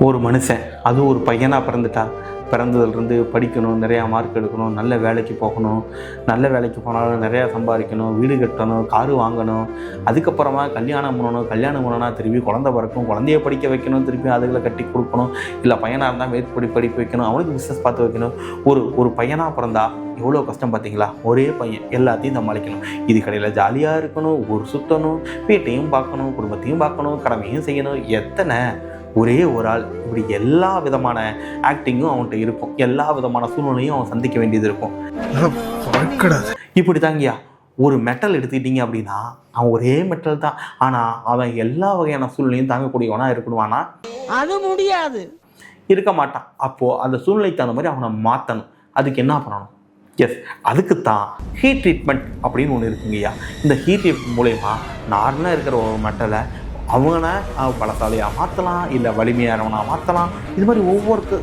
ஒரு மனுஷன் அதுவும் ஒரு பையனாக பிறந்ததுலேருந்து படிக்கணும், நிறையா மார்க் எடுக்கணும், நல்ல வேலைக்கு போகணும், நல்ல வேலைக்கு போனாலும் நிறையா சம்பாதிக்கணும், வீடு கட்டணும், காரு வாங்கணும், அதுக்கப்புறமா கல்யாணம் பண்ணணும்னா திருப்பி குழந்தை பிறக்கும், குழந்தைய படிக்க வைக்கணும், திருப்பி அதுகளை கட்டி கொடுக்கணும், இல்லை பையனாக இருந்தால் மேற்படி படிப்பு வைக்கணும், அவனுக்கு பிஸ்னஸ் பார்த்து வைக்கணும். ஒரு பையனாக பிறந்தா எவ்வளோ கஷ்டம் பார்த்தீங்களா? ஒரே பையன் எல்லாத்தையும் சமாளிக்கணும். இது கடையில் ஜாலியாக இருக்கணும், ஊர் சுற்றணும், வீட்டையும் பார்க்கணும், குடும்பத்தையும் பார்க்கணும், கடமையும் செய்யணும். எத்தனை ஒரே ஒரு ஆள் இப்படி எல்லா விதமான ஆக்டிங்கும் அவன்கிட்ட இருக்கும், எல்லா விதமான சூழ்நிலையும் அவன் சந்திக்க வேண்டியது இருக்கும். இப்படி தாங்கயா ஒரு மெட்டல் எடுத்துக்கிட்டீங்க அப்படின்னா அவன் ஒரே மெட்டல் தான், ஆனால் அவன் எல்லா வகையான சூழ்நிலையும் தாங்கக்கூடியவனா இருக்கணுவானா? அது முடியாது, இருக்க மாட்டான். அப்போது அந்த சூழ்நிலைக்கு தகுந்த மாதிரி அவனை மாற்றணும். அதுக்கு என்ன பண்ணணும்? எஸ், அதுக்கு தான் ஹீட் ட்ரீட்மெண்ட் அப்படின்னு ஒன்று இருக்குங்கய்யா. இந்த ஹீட் ட்ரீட்மெண்ட் மூலயமா நார்மலாக இருக்கிற ஒரு மெட்டலை அவனை பலசாலியாக மாற்றலாம், இல்லை வலிமையானவனாக மாற்றலாம். இது மாதிரி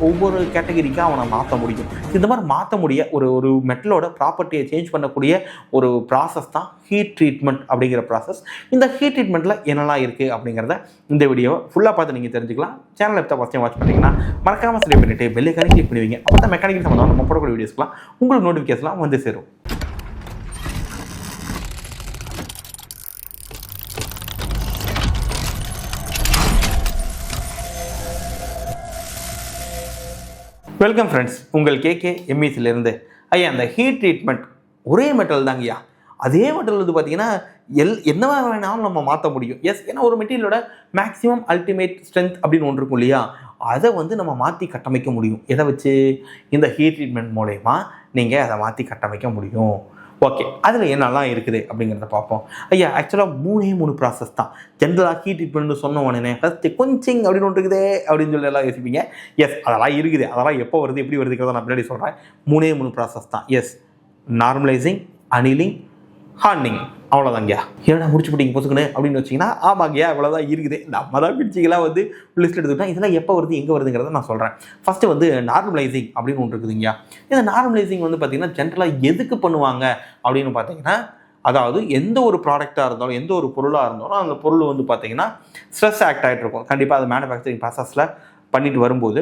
ஒவ்வொரு கேட்டகரிக்காக அவனை மாற்ற முடியும். இந்த மாதிரி மாற்ற முடிய ஒரு மெட்டலோட ப்ராப்பர்ட்டியை சேஞ்ச் பண்ணக்கூடிய ஒரு ப்ராசஸ் தான் ஹீட் ட்ரீட்மெண்ட் அப்படிங்கிற ப்ராசஸ். இந்த ஹீட் ட்ரீட்மெண்ட்டில் என்னெல்லாம் இருக்குது அப்படிங்கிறத இந்த வீடியோவை ஃபுல்லாக பார்த்து நீங்கள் தெரிஞ்சுக்கலாம். சேனல் எப்போ ஃபஸ்ட் டைம் வாட்ச் பண்ணிங்கன்னா மறக்காமல் சப்ஸ்கிரைப் பண்ணிவிட்டு பெல்லைக்கான கிளிக் பண்ணுவீங்க. அப்போ தான் மெக்கானிக்கல் சம்மந்தமாக நம்ம போடக்கூடிய வீடியோஸ்லாம் உங்களுக்கு நோட்டிஃபிகேஷன்லாம் வந்து சேரும். வெல்கம் ஃப்ரெண்ட்ஸ், உங்கள் கேகே எம்இசிலேருந்து. ஐயா, அந்த ஹீட் ட்ரீட்மெண்ட் ஒரே மெட்டல் தாங்கய்யா. அதே மெட்டல் வந்து பார்த்தீங்கன்னா என்னவா வேணாலும் நம்ம மாற்ற முடியும். எஸ், ஏன்னா ஒரு மெட்டீரியலோட மேக்ஸிமம் அல்டிமேட் ஸ்ட்ரென்த் அப்படின்னு ஒன்று இருக்கும் இல்லையா, அதை வந்து நம்ம மாற்றி கட்டமைக்க முடியும். எதை வச்சு? இந்த ஹீட் ட்ரீட்மெண்ட் மூலயமா நீங்கள் அதை மாற்றி கட்டமைக்க முடியும். ஓகே, அதில் என்னெல்லாம் இருக்குது அப்படிங்கிறத பார்ப்போம். ஐயா, ஆக்சுவலாக 3 ப்ராசஸ் தான். ஜென்ரலாக ஹீட் ட்ரீட்மெண்ட்னு சொன்ன உடனே ஃபஸ்ட்டு கொஞ்சிங் அப்படின்னு ஒன்று இருக்குதே அப்படின்னு சொல்லி எல்லாம் யோசிப்பீங்க. எஸ், அதெல்லாம் இருக்குது. அதெல்லாம் எப்போ வருது, எப்படி வருதுங்கிறத நான் பின்னாடி சொல்கிறேன். 3 ப்ராசஸ் தான். Yes, normalising, annealing, hardening. அவ்வளோதாங்கய்யா. ஏன்னா முடிச்சு போட்டிங்க பொசுக்குன்னு அப்படின்னு வச்சிங்கன்னா ஆமாங்கய்யா இவ்வளோதான் இருக்குது. நம்ம தான் பிடிச்சிக்கலாம் வந்து லிஸ்ட் எடுத்துக்கிட்டா இதெல்லாம் எப்போ வருது, எங்கே வருதுங்கிறத நான் சொல்கிறேன். ஃபஸ்ட்டு வந்து நார்மலைசிங் அப்படின்னு ஒன்று இருக்குதுங்கய்யா. இந்த நார்மலைசிங் வந்து பார்த்திங்கன்னா ஜென்ரலாக எதுக்கு பண்ணுவாங்க அப்படின்னு பார்த்தீங்கன்னா, அதாவது எந்த ஒரு ப்ராடக்டாக இருந்தாலும் எந்த ஒரு பொருளாக இருந்தாலும் அந்த பொருள் வந்து பார்த்திங்கன்னா ஸ்ட்ரெஸ் ஆக்ட் ஆகிட்டு இருக்கும். கண்டிப்பாக அது மேனுஃபேக்சரிங் ப்ராசஸில் பண்ணிட்டு வரும்போது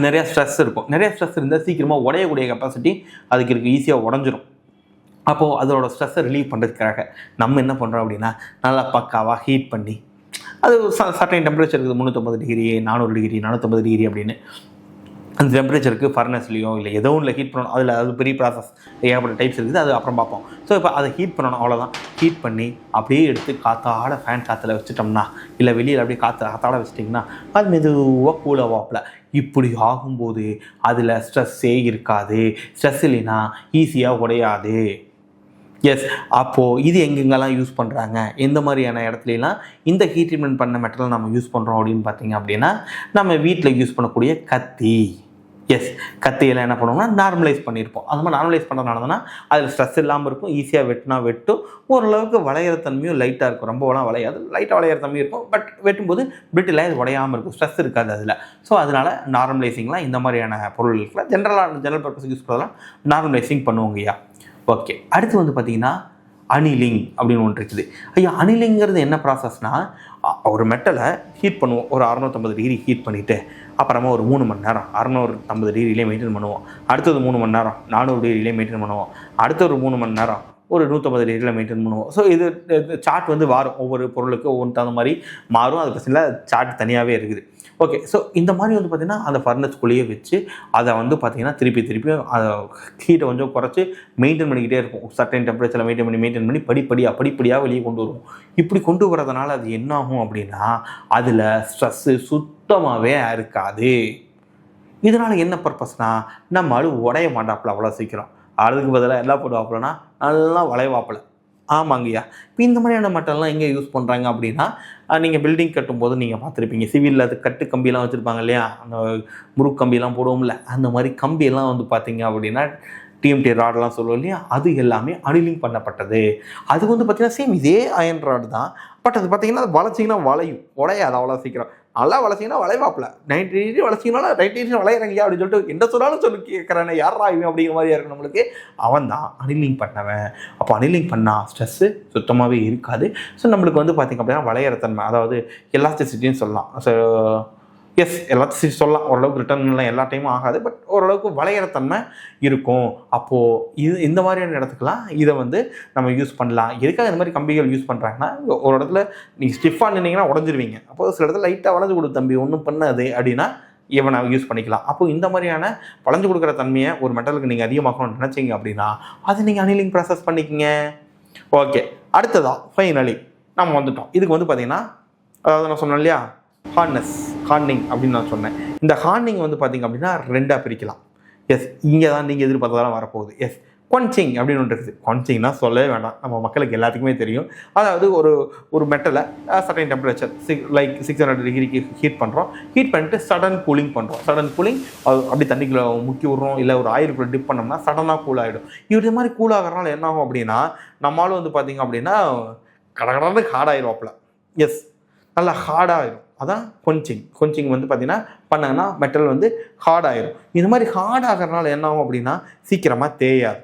நிறையா ஸ்ட்ரெஸ் இருக்கும். நிறையா ஸ்ட்ரெஸ் இருந்தால் சீக்கிரமாக உடையக்கூடிய கெப்பாசிட்டி அதுக்கு இருக்குது, ஈஸியாக உடஞ்சிரும். அப்போது அதோட ஸ்ட்ரெஸ்ஸை ரிலீவ் பண்ணுறதுக்காக நம்ம என்ன பண்ணுறோம் அப்படின்னா, நல்லா பக்காவாக ஹீட் பண்ணி, அது சர்டைன் டெம்பரேச்சர் இருக்குது, 350 டிகிரி, 400 டிகிரி, 450 டிகிரி அப்படின்னு. அந்த டெம்பரேச்சருக்கு ஃபர்னஸ்லையோ இல்லை ஏதோ ஒன்றில் ஹீட் பண்ணணும். அதில் அது பெரிய ப்ராசஸ், ஏகப்பட்ட டைப்ஸ் இருக்குது, அது அப்புறம் பார்ப்போம். ஸோ இப்போ அதை ஹீட் பண்ணணும், அவ்வளோதான். ஹீட் பண்ணி அப்படியே எடுத்து காற்றாட ஃபேன் காற்றுல வச்சுட்டோம்னா, இல்லை வெளியில் அப்படியே காற்றாட வச்சிட்டிங்கன்னா அது மெதுவாக கூலவாப்பில். இப்படி ஆகும்போது அதில் ஸ்ட்ரெஸ்ஸே இருக்காது. ஸ்ட்ரெஸ் இல்லைன்னா ஈஸியாக உடையாது. எஸ், அப்போது இது எங்கெங்கெல்லாம் யூஸ் பண்ணுறாங்க, எந்த மாதிரியான இடத்துலலாம் இந்த ஹீட் ட்ரீட்மெண்ட் பண்ண மெட்டீரியல் நம்ம யூஸ் பண்ணுறோம் அப்படின்னு பார்த்தீங்க அப்படின்னா, நம்ம வீட்டில் யூஸ் பண்ணக்கூடிய கத்தி. எஸ், கத்தியெல்லாம் என்ன பண்ணுவோம்னா நார்மலைஸ் பண்ணியிருப்போம். அது மாதிரி நார்மலைஸ் பண்ணுறதுனால தானே அதில் ஸ்ட்ரெஸ் இல்லாமல் இருக்கும், ஈஸியாக வெட்டினா வெட்டும், ஓரளவுக்கு வளையிற தன்மையும் லைட்டாக இருக்கும். ரொம்பலாம் வளையாது, லைட்டாக வளையிற தன்மையும் இருக்கும். பட் வெட்டும்போது பிரிட்டிலாக இது உடையாமல் இருக்கும், ஸ்ட்ரெஸ் இருக்காது அதில். ஸோ அதனால் நார்மலைசிங்லாம் இந்த மாதிரியான பொருட்களுக்குலாம் ஜென்ரல் பர்பஸ் யூஸ் பண்ணுறதுலாம் நார்மலைசிங் பண்ணுவோங்கய்யா. ஓகே, அடுத்து வந்து பார்த்தீங்கன்னா அனிலிங் அப்படின்னு ஒன்று இருக்குது. ஐயா, அனிலிங்கிறது என்ன ப்ராசஸ்னால், ஒரு மெட்டலை ஹீட் பண்ணுவோம், ஒரு 650 டிகிரி ஹீட் பண்ணிவிட்டு அப்புறமா ஒரு 3 மணி நேரம் 650 டிகிரியிலே மெயின்டைன் பண்ணுவோம். அடுத்தது 3 மணி நேரம் 400 டிகிரியிலே மெயின்டைன் பண்ணுவோம். அடுத்த ஒரு 3 மணி நேரம் ஒரு 150 டிகிரியில் மெயின்டைன் பண்ணுவோம். ஸோ இது சார்ட் வந்து மாறும், ஒவ்வொரு பொருளுக்கு ஒவ்வொரு தகுந்த மாதிரி மாறும். அது பட்சத்தில் சார்ட் தனியாகவே இருக்குது. ஓகே, ஸோ இந்த மாதிரி வந்து பார்த்திங்கன்னா அந்த ஃபர்னஸ்குள்ளேயே வச்சு அதை வந்து பார்த்திங்கன்னா திருப்பி அதை ஹீட்டை கொஞ்சம் குறைச்சி மெயின்டைன் பண்ணிக்கிட்டே இருக்கும். சர்டைன் டெம்பரேச்சரில் மெயின்டைன் பண்ணி படிப்படியாக வெளியே கொண்டு வருவோம். இப்படி கொண்டு வரதுனால அது என்ன ஆகும் அப்படின்னா, அதில் ஸ்ட்ரெஸ்ஸு சுத்தமாகவே இருக்காது. இதனால் என்ன பர்பஸ்னால், நம்ம உடைய மாட்டாப்புல அவ்வளோ சீக்கிரம். அதுக்கு பதிலாக என்ன பண்ணுவாப்புலனா நல்லா வளைவாப்பில். ஆமாங்கய்யா. இப்போ இந்த மாதிரியான மெட்டல்லாம் எங்கே யூஸ் பண்ணுறாங்க அப்படின்னா, நீங்கள் பில்டிங் கட்டும்போது நீங்கள் பார்த்துருப்பீங்க, சிவிலில் அது கட்டு கம்பியெல்லாம் வச்சுருப்பாங்க இல்லையா, அந்த முறுக்கு கம்பியெல்லாம் போடுவோம்ல, அந்த மாதிரி கம்பியெல்லாம் வந்து பார்த்தீங்க அப்படின்னா டிஎம்டி ராடெலாம் சொல்லுவோம் இல்லையா, அது எல்லாமே அனிலிங் பண்ணப்பட்டது. அது வந்து பார்த்திங்கன்னா சேம் இதே அயன் ராடு தான். பட் அது பார்த்திங்கன்னா வளைச்சிங்கன்னா வளையும், உடையாது அவ்வளோ சீக்கிரம். நல்லா வளைச்சிங்கன்னா வளைவாப்பில் 90 டிகிரி வளைச்சிங்கன்னா 90 டிகிரி வளையிறங்கய்யா அப்படின்னு சொல்லிட்டு என்ன சொன்னாலும் சொல்லி கேட்குறானே, யாரா இவன் அப்படிங்கிற மாதிரியா இருக்கும் நம்மளுக்கு. அவன் தான் அனிலிங் பண்ணவன். அப்போ அனிலிங் பண்ணால் ஸ்ட்ரெஸ்ஸு சுத்தமாகவே இருக்காது. ஸோ நம்மளுக்கு வந்து பார்த்திங்க அப்படின்னா வளையிற தன்மை, அதாவது எலாஸ்டிசிட்டின்னு சொல்லலாம். ஸோ எஸ் எல்லாத்தையும் சொல்லலாம், ஓரளவுக்கு ரிட்டர்ன்லாம் எல்லா டைமும் ஆகாது, பட் ஓரளவுக்கு வளையிற தன்மை இருக்கும். அப்போது இந்த மாதிரியான இடத்துக்குலாம் இதை வந்து நம்ம யூஸ் பண்ணலாம். எதுக்காக இந்த மாதிரி கம்பிகள் யூஸ் பண்ணுறாங்கன்னா, ஒரு இடத்துல நீங்கள் ஸ்டிஃபாக நின்னீங்கன்னா உடஞ்சிருவீங்க. அப்போது சில இடத்துல லைட்டாக வளைஞ்சு கொடு தம்பி, ஒன்றும் பண்ணாது அப்படின்னா இவனை யூஸ் பண்ணிக்கலாம். அப்போ இந்த மாதிரியான வளைஞ்சு கொடுக்குற தன்மையை ஒரு மெட்டலுக்கு நீங்கள் அதிகமாக்கணும்னு நினச்சிங்க அப்படின்னா அது நீங்கள் அனிலிங் ப்ராசஸ் பண்ணிக்கிங்க. ஓகே, அடுத்ததாக ஃபைனலி நம்ம வந்துட்டோம். இதுக்கு வந்து பார்த்தீங்கன்னா, அதாவது நான் சொன்னேன் இல்லையா, ஹார்னிங் அப்படின்னு நான் சொன்னேன். இந்த ஹார்னிங் வந்து பார்த்தீங்க அப்படின்னா 2ஆக பிரிக்கலாம். எஸ், இங்கே தான் நீங்கள் எதிர்பார்த்ததெல்லாம் வரப்போகுது. எஸ், கொன்ச்சிங் அப்படின்னு ஒன்று இருக்குது. கொன்ச்சிங்னா சொல்லவே வேண்டாம், நம்ம மக்களுக்கு எல்லாத்துக்குமே தெரியும். அதாவது ஒரு மெட்டலை சர்டைன் டெம்பரேச்சர் லைக் 600 டிகிரிக்கு ஹீட் பண்ணுறோம். ஹீட் பண்ணிட்டு சடன் கூலிங் பண்ணுறோம். சடன் கூலிங் அப்படி தண்ணிக்குள்ளே முக்கி விட்றோம், இல்லை ஒரு ஆயிலுக்குள்ளே டிப் பண்ணோம்னா சடனாக கூல் ஆகிடும். இது மாதிரி கூல் ஆகிறனால என்ன ஆகும் அப்படின்னா, நம்மளும் வந்து பார்த்திங்க அப்படின்னா கடகடன்னு ஹார்டாகிடுவாப்புல. எஸ், நல்லா ஹார்டாகிடும். அதான் கொன்ச்சிங் வந்து பார்த்திங்கன்னா பண்ணாங்கன்னா மெட்டல் வந்து ஹார்ட் ஆகிடும். இது மாதிரி ஹார்ட் ஆகிறதுனால என்ன ஆகும் அப்படின்னா சீக்கிரமாக தேயாது,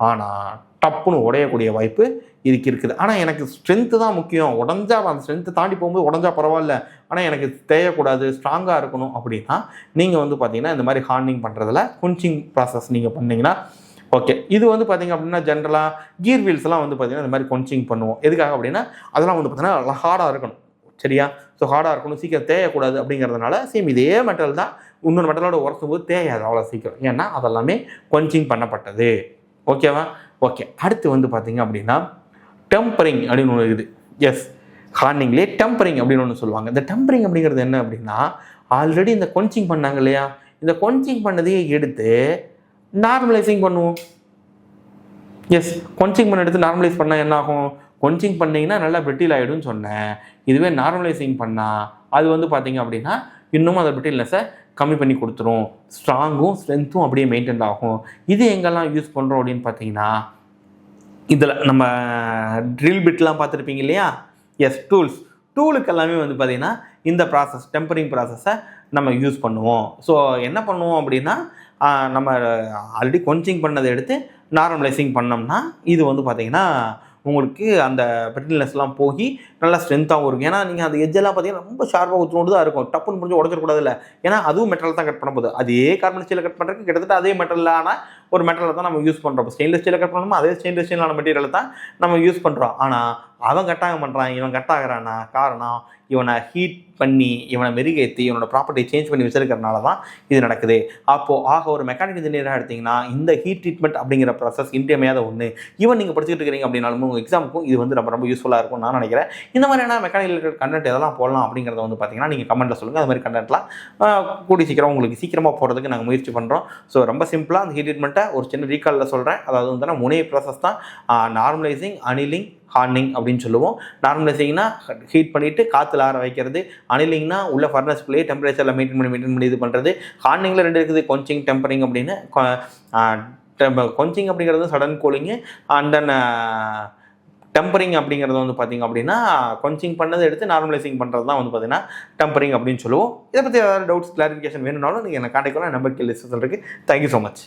ஆனால் டப்புன்னு உடையக்கூடிய வாய்ப்பு இதுக்கு இருக்குது. ஆனால் எனக்கு ஸ்ட்ரென்த்து தான் முக்கியம், உடஞ்சா அந்த ஸ்ட்ரென்த்து தாண்டி போகும்போது உடஞ்சா பரவாயில்ல, ஆனால் எனக்கு தேயக்கூடாது, ஸ்ட்ராங்காக இருக்கணும் அப்படின்னா நீங்கள் வந்து பார்த்திங்கன்னா இந்த மாதிரி ஹார்னிங் பண்ணுறதுல கொன்ச்சிங் ப்ராசஸ் நீங்கள் பண்ணிங்கன்னா ஓகே. இது வந்து பார்த்திங்க அப்படின்னா ஜென்ரலாக கீர் வீல்ஸ்லாம் வந்து பார்த்திங்கன்னா இந்த மாதிரி கொன்ச்சிங் பண்ணுவோம். எதுக்காக அப்படின்னா அதெல்லாம் வந்து பார்த்திங்கன்னா ஹார்டாக இருக்கணும், சரியா? ஸோ ஹார்டாக இருக்கணும், சீக்கிரம் தேயக்கூடாது அப்படிங்கிறதுனால சேம் இதே மெட்டல் தான் இன்னொரு மெட்டலோட உரசும் போது தேயாது அவ்வளோ சீக்கிரம், ஏன்னா அதெல்லாமே கொன்ச்சிங் பண்ணப்பட்டது. ஓகேவா? ஓகே, அடுத்து வந்து பார்த்திங்க அப்படின்னா டெம்பரிங் அப்படின்னு ஒன்று இருக்குது. எஸ், ஹார்னிங்லேயே டெம்பரிங் அப்படின்னு ஒன்று சொல்லுவாங்க. இந்த டெம்பரிங் அப்படிங்கிறது என்ன அப்படின்னா, ஆல்ரெடி இந்த கொன்ச்சிங் பண்ணாங்க இல்லையா, இந்த கொன்ச்சிங் பண்ணதையே எடுத்து நார்மலைசிங் பண்ணுவோம். எஸ், கொன்ச்சிங் பண்ண எடுத்து நார்மலைஸ் பண்ணால் என்ன ஆகும்? கொன்ச்சிங் பண்ணிங்கன்னா நல்லா பிரிட்டில் ஆகிடும்னு சொன்னேன். இதுவே நார்மலைசிங் பண்ணால் அது வந்து பார்த்திங்க அப்படின்னா இன்னமும் அந்த பிரிட்டில்னஸை கம்மி பண்ணி கொடுத்துரும், ஸ்ட்ராங்கும் ஸ்ட்ரென்த்தும் அப்படியே மெயின்டைன் ஆகும். இது எங்கெல்லாம் யூஸ் பண்ணுறோம் அப்படின்னு பார்த்தீங்கன்னா, இதில் நம்ம ட்ரில் பிட்லாம் பார்த்துருப்பீங்க இல்லையா? எஸ், டூலுக்கு எல்லாமே வந்து பார்த்திங்கன்னா இந்த ப்ராசஸ் டெம்பரிங் ப்ராசஸை நம்ம யூஸ் பண்ணுவோம். ஸோ என்ன பண்ணுவோம் அப்படின்னா, நம்ம ஆல்ரெடி கொன்ச்சிங் பண்ணதை எடுத்து நார்மலைசிங் பண்ணோம்னா இது வந்து பார்த்திங்கன்னா உங்களுக்கு அந்த பிரிட்டில்னஸ்லாம் போய் நல்லா ஸ்ட்ரென்த்தாகவும் இருக்கும். ஏன்னா நீங்கள் அந்த எஜ்ஜெல்லாம் பார்த்தீங்கன்னா ரொம்ப ஷார்ப்பாக ஊற்றுனோடு தான் இருக்கும், டப்புன்னு முடிஞ்சு உடச்சிடக்கூடாது இல்லை, ஏன்னா அதுவும் மெட்டல் தான் கட் பண்ண போகுது. அதே கார்பன் ஸ்டீலில் கட் பண்ணுறதுக்கு கிட்டத்தட்ட அதே மெட்டலான ஒரு மெட்டலை தான் நம்ம யூஸ் பண்ணுறோம். ஸ்டெயின்லெஸ் ஸ்டீலில் கட் பண்ணணுமோ அதே ஸ்டெயின்லெஸ் ஸ்டீலான மெட்டீரியலை தான் நம்ம யூஸ் பண்ணுறோம். ஆனால் அவன் கட்டாக பண்ணுறான், இவன் கட் ஆகிறானா, காரணம் இவனை ஹீட் பண்ணி இவனை மெருகேற்றி இவனோட ப்ராப்பர்ட்டி சேஞ்ச் பண்ணி வச்சிருக்கிறதுனால தான் இது நடக்குது. அப்போது ஒரு மெக்கானிக் இன்ஜினியராக எடுத்திங்கன்னா இந்த ஹீட் ட்ரீட்மெண்ட் அப்படிங்கிற ப்ராசஸ் இன்றியமையாத ஒன்று. ஈவன் நீங்கள் படிச்சுட்டு இருக்கிறீங்க அப்படின்னாலும் உங்கள் எக்ஸாமுக்கும் இது வந்து ரொம்ப யூஸ்ஃபுல்லாக இருக்கும்னு நான் நினைக்கிறேன். இந்த மாதிரியான மெக்கானிக்கல் ரிலேட்டட் கண்டென்ட் எதெல்லாம் போடலாம் அப்படிங்கிறத வந்து பார்த்தீங்கன்னா நீங்கள் கமெண்ட்டில் சொல்லுங்கள். அது மாதிரி கண்டென்ட்லாம் கூடி சீக்கிரம் உங்களுக்கு சீக்கிரமாக போகிறதுக்கு நாங்கள் முயற்சி பண்ணுறோம். ஸோ ரொம்ப சிம்பிளாக அந்த ஹீட் ட்ரீட்மெண்ட்டை ஒரு சின்ன ரீகாலில் சொல்கிறேன். அதாவது வந்து முனைய ப்ராசஸ் தான் நார்மலைசிங், அனிலிங், ஹார்னிங் அப்படின்னு சொல்லுவோம். நார்மலைசிங்னா ஹீட் பண்ணிவிட்டு காற்றுல ஆற வைக்கிறது, அனிலிங்னா உள்ள ஃபர்னஸ்குள்ளேயே டெம்பரேச்சரில் மெயின்டைன் பண்ணி இது பண்ணுறது. ஹார்னிங்கில் 2 இருக்குது, கொன்ச்சிங், டெம்பரிங் அப்படின்னு. கொன்ச்சிங் அப்படிங்கிறது sudden cooling, and then tempering அப்படிங்கிறது வந்து பார்த்திங்க அப்படின்னா கொன்ச்சிங் பண்ணதை எடுத்து நார்மலைசிங் பண்ணுறது தான் வந்து பார்த்திங்கன்னா டெம்பரிங் அப்படின்னு சொல்லுவோம். இதை பற்றி ஏதாவது டவுட்ஸ் கிளாரிஃபிகேஷன் வேணும்னாலும் நீங்கள் என்னை கான்டாக்ட் பண்ணலாம். நம்பர் கீழே லிஸ்ட்டில் இருக்குது. Thank you so much.